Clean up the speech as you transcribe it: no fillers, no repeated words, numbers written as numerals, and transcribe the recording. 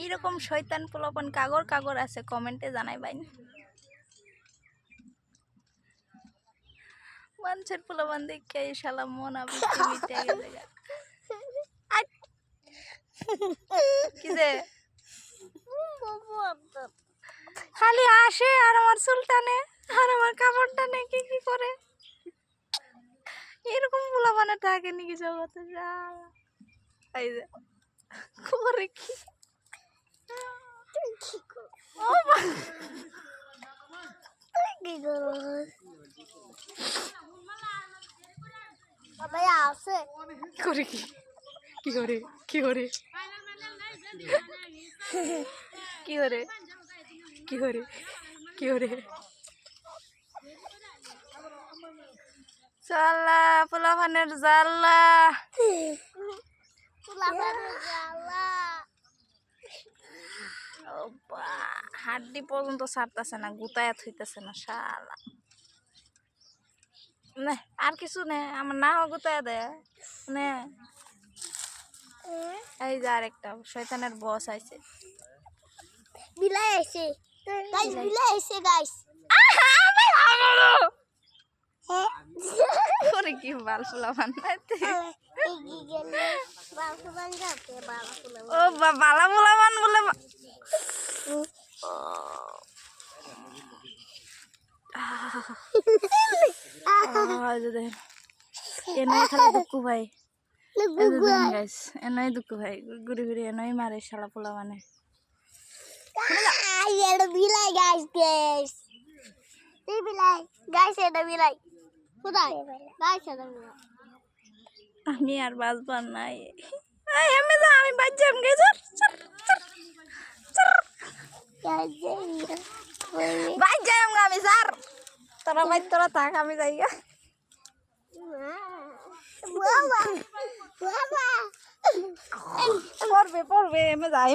এইরকম শয়তান পোলাপান কাগর কাগর আছে, কমেন্টে জানাই বাইন। মানুষের পোলাপান দেখে এই শালা মন আবৃত্তি মিটে গেছে। কিসে খালি আসে আর আমার চুল টানে আর আমার কাপড় টানে, কি কি করে। এরকম পোলাপানে থাকে নাকি জগতে? এই যে করে কি করে কি কি করে কি করে কি করে কি করে কি করে চাল্লা পোলাপানের জাল্লা হাড্ডি পর্যন্ত ছাড়তেছে না, গুতায়া থইতেছে না শালা। না আর কিছু নেই, আমার না গুতায়া দেয় নে। এই যে আরেকটা শয়তানের বস আইছে, বিলাই আইছে গাইস, বিলাই আইছে গাইস। করে কি বাল পোলাপান ও বালা পোলাপান বলে এনই খালি দুঃখু ভাই, গাইস এনই দুঃখু ভাই ঘুরে ঘুরে এনই মারে শালা পোলা মানে। এটা বিলাই গাইস, গাইস এই বিলাই গাইস, এটা বিলাই কোথায় গাইস? এটা বিলাই আমি আর বাঁচবার নাই, আমি বাঁচ যাম গাইস, বাঁচ যাই আমি স্যার। তোরা ভাই তোরা থাক, আমি যাই গা। পড়বে পড়বে, আমি যাই।